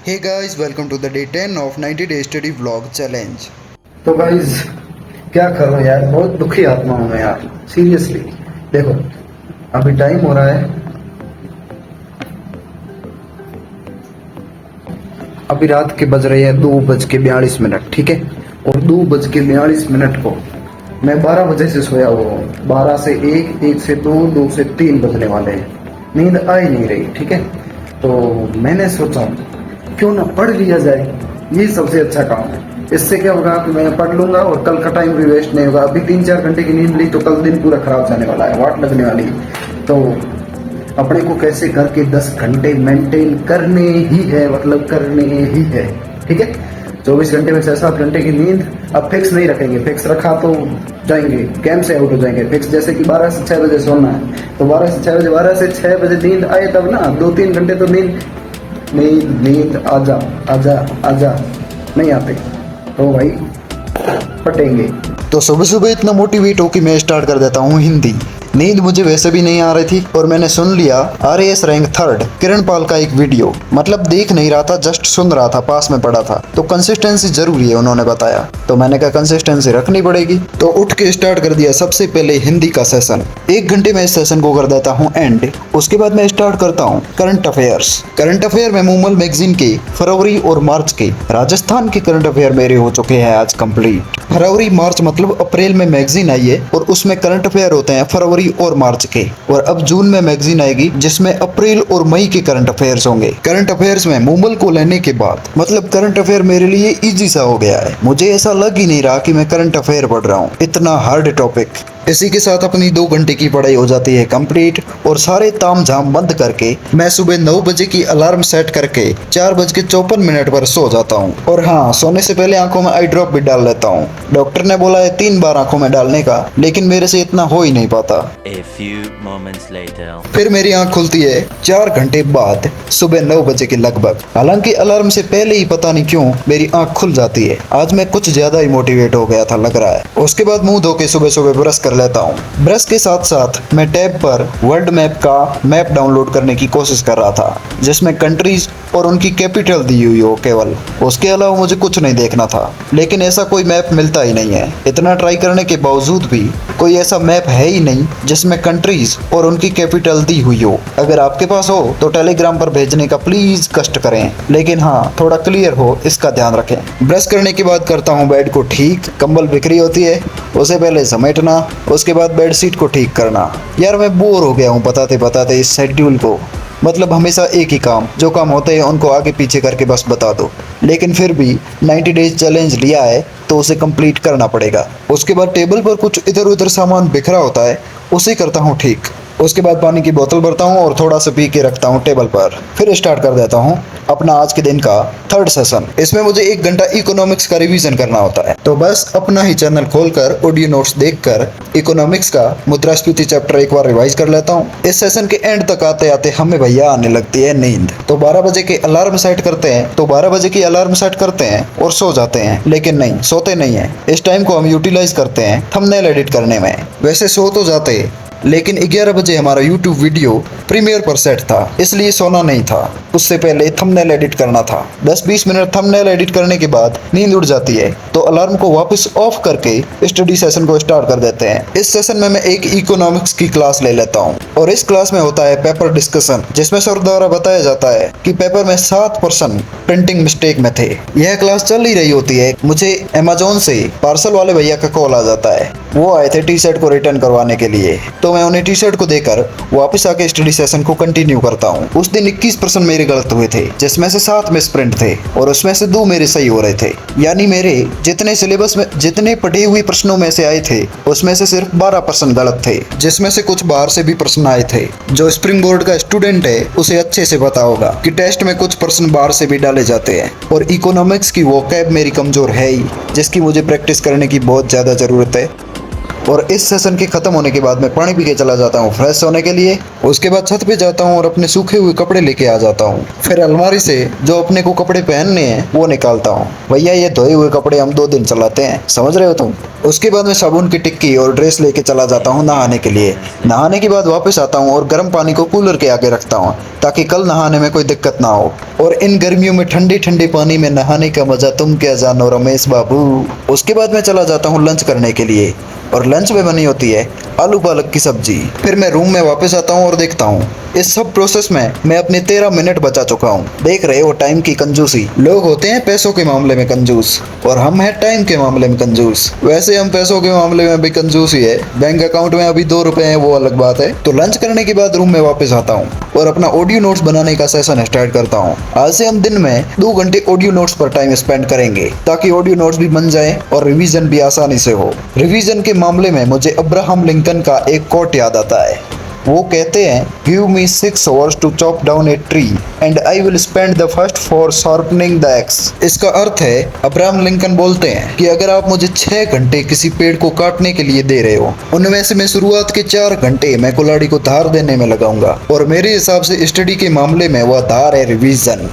Hey guys, welcome to the day 10 of 90 day study vlog challenge. तो guys क्या करूं यार, बहुत दुखी आत्मा हूं मैं यार, सीरियसली। देखो अभी टाइम हो रहा है, अभी रात के बज रहे हैं 2:42, ठीक है। और 2:42 को मैं 12 बजे से सोया हुआ हूँ। 12 से 1, 1 से 2, 2 से 3 बजने वाले हैं, नींद आ ही नहीं रही, ठीक है। तो मैंने सोचा क्यों ना पढ़ लिया जाए, ये सबसे अच्छा काम है। इससे क्या होगा कि मैं पढ़ लूंगा और कल का टाइम भी वेस्ट नहीं होगा। अभी 3-4 घंटे की नींद ली तो कल दिन पूरा खराब जाने वाला है, वाट लगने वाली है। तो अपने को कैसे करके 10 घंटे मेंटेन करने ही है, मतलब करने ही है, ठीक है। 24 घंटे में 6-7 घंटे की नींद अब फिक्स नहीं रखेंगे। फिक्स रखा तो जाएंगे, गेम से आउट हो जाएंगे। फिक्स जैसे कि 12 से 6 बजे सोना है तो 12 से 6 बजे, 12 से 6 बजे नींद आए तब ना। 2-3 घंटे तो नींद आजा आजा आजा नहीं आते तो भाई पटेंगे। तो सुबह सुबह इतना मोटिवेट हो कि मैं स्टार्ट कर देता हूँ हिंदी। नींद मुझे वैसे भी नहीं आ रही थी और मैंने सुन लिया RAS रैंक 3 किरण पाल का एक वीडियो। मतलब देख नहीं रहा था, जस्ट सुन रहा था, पास में पड़ा था। तो कंसिस्टेंसी जरूरी है उन्होंने बताया, तो मैंने कहा कंसिस्टेंसी रखनी पड़ेगी। तो उठ के स्टार्ट कर दिया सबसे पहले हिंदी का सेशन। 1 घंटे में इस सेशन को कर देता हूँ एंड। उसके बाद मैं स्टार्ट करता हूँ करंट अफेयर्स। करंट अफेयर में मूमल मैगजीन के फरवरी और मार्च के राजस्थान के करंट अफेयर मेरे हो चुके हैं आज कंप्लीट। फरवरी मार्च मतलब अप्रैल में मैगजीन आई है और उसमें करंट अफेयर होते हैं फरवरी और मार्च के। और अब जून में मैगजीन आएगी जिसमें अप्रैल और मई के करंट अफेयर्स होंगे। करंट अफेयर्स में मूमल को लेने के बाद मतलब करंट अफेयर मेरे लिए इजी सा हो गया है। मुझे ऐसा लग ही नहीं रहा कि मैं करंट अफेयर पढ़ रहा हूँ, इतना हार्ड टॉपिक। इसी के साथ अपनी 2 घंटे की पढ़ाई हो जाती है कंप्लीट और सारे ताम झाम बंद करके मैं सुबह 9 बजे की अलार्म सेट करके 4:54 पर सो जाता हूँ। और हाँ, सोने से पहले आंखों में आई ड्रॉप भी डाल लेता हूँ। डॉक्टर ने बोला है 3 बार आंखों में डालने का, लेकिन मेरे से इतना हो ही नहीं पाता। A few moments later. फिर मेरी आंख खुलती है 4 घंटे बाद सुबह 9 बजे के लगभग। हालांकि अलार्म से पहले ही पता नहीं क्यों मेरी आंख खुल जाती है। आज मैं कुछ ज्यादा ही मोटिवेट हो गया था लग रहा है। उसके बाद मुंह धो के सुबह सुबह ब्रश कर लेता हूँ। ब्रश के साथ साथ मैं टैब पर वर्ल्ड मैप का मैप डाउनलोड करने की कोशिश कर रहा था जिसमें कंट्रीज और उनकी कैपिटल दी हुई हो केवल। उसके अलावा मुझे कुछ नहीं देखना था, लेकिन ऐसा कोई मैप मिलता ही नहीं है। इतना ट्राई करने के बावजूद भी कोई ऐसा मैप है ही नहीं जिसमें कंट्रीज और उनकी कैपिटल दी हुई हो। अगर आपके पास हो तो टेलीग्राम पर भेजने का प्लीज कष्ट करें, लेकिन हाँ थोड़ा क्लियर हो इसका ध्यान रखें। ब्रश करने के बाद करता हूँ बेड को ठीक। कंबल बिखरी होती है, उसे पहले समेटना, उसके बाद बेडशीट को ठीक करना। यार मैं बोर हो गया हूँ बताते बताते इस शेड्यूल को। मतलब हमेशा एक ही काम, जो काम होते हैं उनको आगे पीछे करके बस बता दो। लेकिन फिर भी 90 डेज चैलेंज लिया है तो उसे कंप्लीट करना पड़ेगा। उसके बाद टेबल पर कुछ इधर उधर सामान बिखरा होता है, उसे करता हूँ ठीक। उसके बाद पानी की बोतल भरता हूँ और थोड़ा सा पी के रखता हूँ टेबल पर। फिर स्टार्ट कर देता हूँ अपना आज के दिन का 3rd सेशन। इसमें मुझे 1 घंटा इकोनॉमिक्स का रिवीजन करना होता है। तो बस अपना ही चैनल खोलकर ऑडियो नोट्स देखकर इकोनॉमिक्स का मुद्रास्फीति चैप्टर एक बार रिवाइज कर लेता हूँ। इस सेशन के एंड तक आते आते हमें भैया आने लगती है नींद। तो 12 बजे के अलार्म सेट करते हैं, तो 12 बजे की अलार्म सेट करते हैं और सो जाते हैं। लेकिन नहीं, सोते नहीं है। इस टाइम को हम यूटिलाइज करते हैं थंबनेल एडिट करने में। वैसे सो तो जाते, लेकिन 11 बजे हमारा YouTube वीडियो प्रीमियर पर सेट था, इसलिए सोना नहीं था। उससे पहले थंबनेल एडिट करना था। 10-20 मिनट थंबनेल एडिट करने के बाद नींद उड़ जाती है, तो अलार्म को वापस ऑफ करके स्टडी सेशन को स्टार्ट कर देते हैं। इस सेशन में मैं एक इकोनॉमिक्स की क्लास ले लेता हूँ और इस क्लास में होता है पेपर डिस्कशन, जिसमें सर द्वारा बताया जाता है कि पेपर में 7% प्रिंटिंग मिस्टेक में थे। यह क्लास चल ही रही होती है, मुझे अमेज़न से पार्सल वाले भैया का कॉल आ जाता है। वो आए थे टी शर्ट को रिटर्न करवाने के लिए, तो मैं उन्हें टी शर्ट को देकर वापस आके स्टडी सेशन को कंटिन्यू करता हूँ। उस दिन 21% मेरे गलत हुए थे, जिसमें से 7 मिस प्रिंट थे और उसमें से 2 मेरे सही हो रहे थे। यानी मेरे जितने सिलेबस में जितने पढ़े हुए प्रश्नों में से आए थे उसमें से सिर्फ 12% गलत थे, जिसमें से कुछ बाहर से भी प्रश्न आए थे। जो स्प्रिंग बोर्ड का स्टूडेंट है उसे अच्छे से पता होगा कि टेस्ट में कुछ प्रश्न बाहर से भी डाले जाते हैं। और इकोनॉमिक्स की वोकैब मेरी कमजोर है ही, जिसकी मुझे प्रैक्टिस करने की बहुत ज्यादा जरूरत है। और इस सेशन के खत्म होने के बाद मैं पानी पी के चला जाता हूँ फ्रेश होने के लिए। उसके बाद छत पे जाता हूँ और अपने सूखे हुए कपड़े लेके आ जाता हूँ। फिर अलमारी से जो अपने को कपड़े पहनने हैं वो निकालता हूँ। भैया ये धोए हुए कपड़े हम 2 दिन चलाते हैं, समझ रहे हो तुम। उसके बाद मैं साबुन की टिक्की और ड्रेस लेके चला जाता हूँ नहाने के लिए। नहाने के बाद वापस आता हूँ और गर्म पानी को कूलर के आगे रखता हूँ ताकि कल नहाने में कोई दिक्कत ना हो। और इन गर्मियों में ठंडे ठंडे पानी में नहाने का मजा तुम क्या जानो रमेश बाबू। उसके बाद मैं चला जाता हूँ लंच करने के लिए और लंच में बनी होती है आलू पालक की सब्जी। फिर मैं रूम में वापस आता हूँ और देखता हूँ इस सब प्रोसेस में मैं अपने 13 मिनट बचा चुका हूँ। देख रहे हो टाइम की कंजूसी। लोग होते हैं पैसों के मामले में कंजूस और हम हैं टाइम के मामले में कंजूस। वैसे हम पैसों के मामले में भी कंजूस ही है, बैंक अकाउंट में अभी 2 रुपए हैं वो अलग बात है। तो लंच करने के बाद रूम में वापस आता हूँ और अपना ऑडियो नोट्स बनाने का सेशन स्टार्ट करता हूँ। आज से हम दिन में 2 घंटे ऑडियो नोट्स पर टाइम स्पेंड करेंगे ताकि ऑडियो नोट्स भी बन जाए और रिवीजन भी आसानी से हो। रिवीजन के मामले में मुझे अब्राहम लिंकन का एक कोट याद आता है। वो कहते हैं give me 6 hours to chop down a tree and I will spend the first 4 sharpening the axe। इसका अर्थ है अब्राहम लिंकन बोलते हैं कि अगर आप मुझे 6 घंटे किसी पेड़ को काटने के लिए दे रहे हो, उनमें से मैं शुरुआत के 4 घंटे मैं कुल्हाड़ी को धार देने में लगाऊंगा। और मेरे हिसाब से स्टडी के मामले में वह धार है रिवीजन।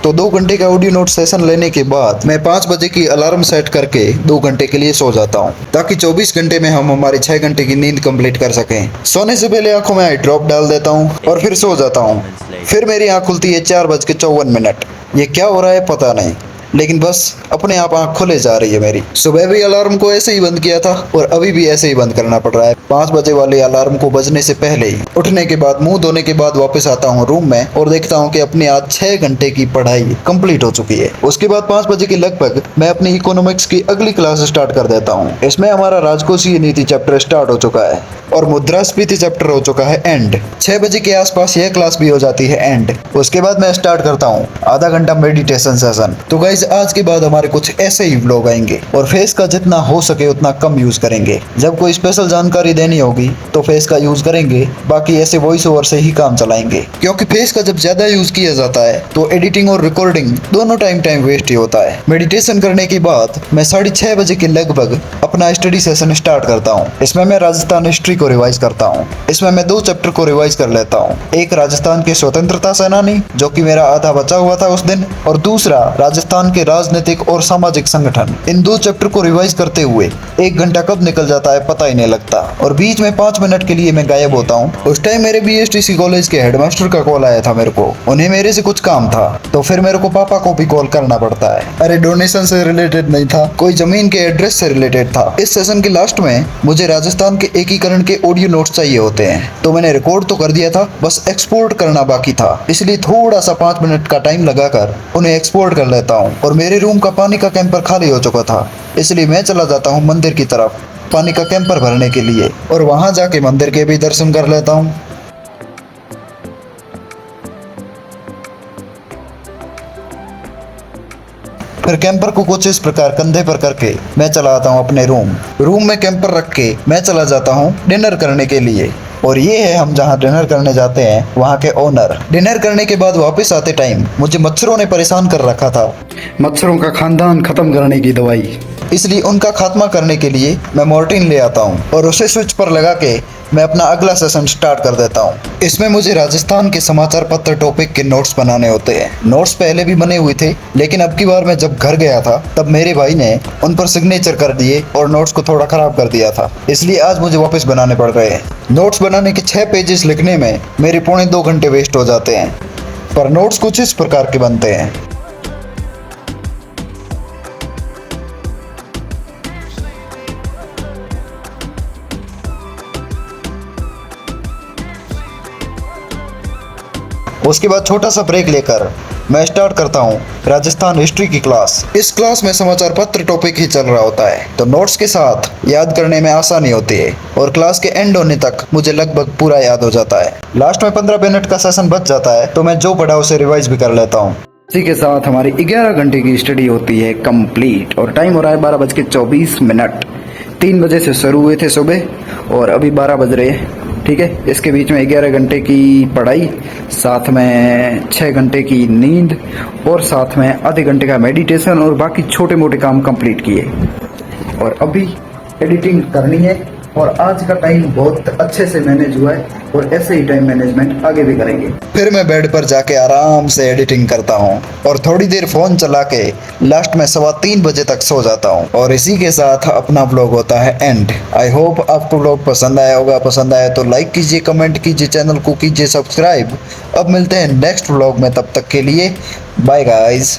तो 2 घंटे का ऑडियो नोट सेशन लेने के बाद मैं 5 बजे की अलार्म सेट करके 2 घंटे के लिए सो जाता हूँ ताकि 24 घंटे में हम हमारी 6 घंटे की नींद कंप्लीट कर सकें। सोने से पहले आंखों में आई ड्रॉप डाल देता हूँ और फिर सो जाता हूँ। फिर मेरी आंख खुलती है 4:54। ये क्या हो रहा है पता नहीं, लेकिन बस अपने आप आंख खुले जा रही है मेरी। सुबह भी अलार्म को ऐसे ही बंद किया था और अभी भी ऐसे ही बंद करना पड़ रहा है। 5 बजे वाले अलार्म को बजने से पहले ही उठने के बाद मुंह धोने के बाद वापस आता हूँ रूम में और देखता हूँ कि अपनी आज 6 घंटे की पढ़ाई कंप्लीट हो चुकी है। उसके बाद 5 बजे के लगभग मैं अपनी इकोनॉमिक्स की अगली क्लास स्टार्ट कर देता हूँ। इसमें हमारा राजकोषीय नीति चैप्टर स्टार्ट हो चुका है और मुद्रास्फीति चैप्टर हो चुका है एंड। 6 बजे के आसपास यह क्लास भी हो जाती है एंड। उसके बाद मैं स्टार्ट करता हूँ आधा घंटा मेडिटेशन सेशन। तो गाइस आज के बाद हमारे कुछ ऐसे ही व्लॉग आएंगे और फेस का जितना हो सके उतना कम यूज करेंगे। जब कोई स्पेशल जानकारी देनी होगी तो फेस का यूज करेंगे, बाकी ऐसे वॉइस ओवर से ही काम चलाएंगे। क्योंकि फेस का जब ज्यादा यूज किया जाता है तो एडिटिंग और रिकॉर्डिंग दोनों टाइम वेस्ट ही होता है। मेडिटेशन करने के बाद मैं 6:30 बजे के लगभग अपना स्टडी सेशन स्टार्ट करता हूँ। इसमें मैं राजस्थान हिस्ट्री को रिवाइज करता हूँ। इसमें मैं 2 चैप्टर को रिवाइज कर लेता हूँ। एक राजस्थान के स्वतंत्रता सेनानी जो कि मेरा आधा बचा हुआ था उस दिन, और दूसरा राजस्थान के राजनीतिक और सामाजिक संगठन। इन 2 चैप्टर को रिवाइज करते हुए 1 घंटा कब निकल जाता है पता ही नहीं लगता और बीच में 5 मिनट के लिए मैं गायब होता हूँ। उस टाइम मेरे बीएसटीसी कॉलेज के हेडमास्टर का कॉल आया था मेरे को। उन्हें मेरे से कुछ काम था तो फिर मेरे को पापा को भी कॉल करना पड़ता है। अरे डोनेशन से रिलेटेड नहीं था, कोई जमीन के एड्रेस से रिलेटेड था। इस सेशन के लास्ट में मुझे राजस्थान के एकीकरण के ऑडियो नोट्स चाहिए होते हैं तो मैंने रिकॉर्ड तो कर दिया था, बस एक्सपोर्ट करना बाकी था। इसलिए थोड़ा सा 5 मिनट का टाइम लगाकर उन्हें एक्सपोर्ट कर लेता हूँ। और मेरे रूम का पानी का कैंपर खाली हो चुका था, इसलिए मैं चला जाता हूँ मंदिर की तरफ पानी का कैंपर भरने के लिए और वहां जाके मंदिर के भी दर्शन कर लेता हूँ। फिर कैंपर को कुछ इस प्रकार कंधे पर करके मैं चला आता हूँ अपने रूम में कैंपर रख के मैं चला जाता हूँ डिनर करने के लिए। और ये है हम जहाँ डिनर करने जाते हैं वहाँ के ओनर। डिनर करने के बाद वापस आते टाइम मुझे मच्छरों ने परेशान कर रखा था। मच्छरों का खानदान खत्म करने की दवाई, इसलिए उनका खात्मा करने के लिए मैं मोर्टिन ले आता हूँ और उसे स्विच पर लगा के मैं अपना अगला सेशन स्टार्ट कर देता हूँ। इसमें मुझे राजस्थान के समाचार पत्र टॉपिक के नोट्स बनाने होते हैं। नोट्स पहले भी बने हुए थे लेकिन अब की बार मैं जब घर गया था तब मेरे भाई ने उन पर सिग्नेचर कर दिए और नोट्स को थोड़ा खराब कर दिया था, इसलिए आज मुझे वापस बनाने पड़ रहे हैं। नोट्स बनाने के 6 पेजेस लिखने में मेरे 2.25 घंटे वेस्ट हो जाते हैं, पर नोट्स कुछ इस प्रकार के बनते हैं। उसके बाद छोटा सा ब्रेक लेकर मैं स्टार्ट करता हूँ राजस्थान हिस्ट्री की क्लास। इस क्लास में समाचार पत्र टॉपिक ही चल रहा होता है तो नोट्स के साथ याद करने में आसानी होती है और क्लास के एंड होने तक मुझे लगभग पूरा याद हो जाता है। लास्ट में 15 मिनट का सेशन बच जाता है तो मैं जो पढ़ा उसे रिवाइज भी कर लेता हूँ। इसी के साथ हमारी 11 घंटे की स्टडी होती है कंप्लीट और टाइम हो रहा है 12:24। 3 बजे से शुरू हुए थे सुबह और अभी 12 बज रहे हैं। ठीक है, इसके बीच में 11 घंटे की पढ़ाई, साथ में 6 घंटे की नींद और साथ में आधे घंटे का मेडिटेशन और बाकी छोटे मोटे काम कंप्लीट किए। और अभी एडिटिंग करनी है और आज का टाइम बहुत अच्छे से मैनेज हुआ है और ऐसे ही टाइम मैनेजमेंट आगे भी करेंगे। फिर मैं बेड पर जाके आराम से एडिटिंग करता हूँ और थोड़ी देर फोन चला के लास्ट में 3:15 बजे तक सो जाता हूँ और इसी के साथ अपना व्लॉग होता है एंड। आई होप आपको व्लॉग पसंद आया होगा, पसंद आया तो लाइक कीजिए, कमेंट कीजिए, चैनल को कीजिए सब्सक्राइब। अब मिलते हैं नेक्स्ट व्लॉग में, तब तक के लिए बाय गाइज।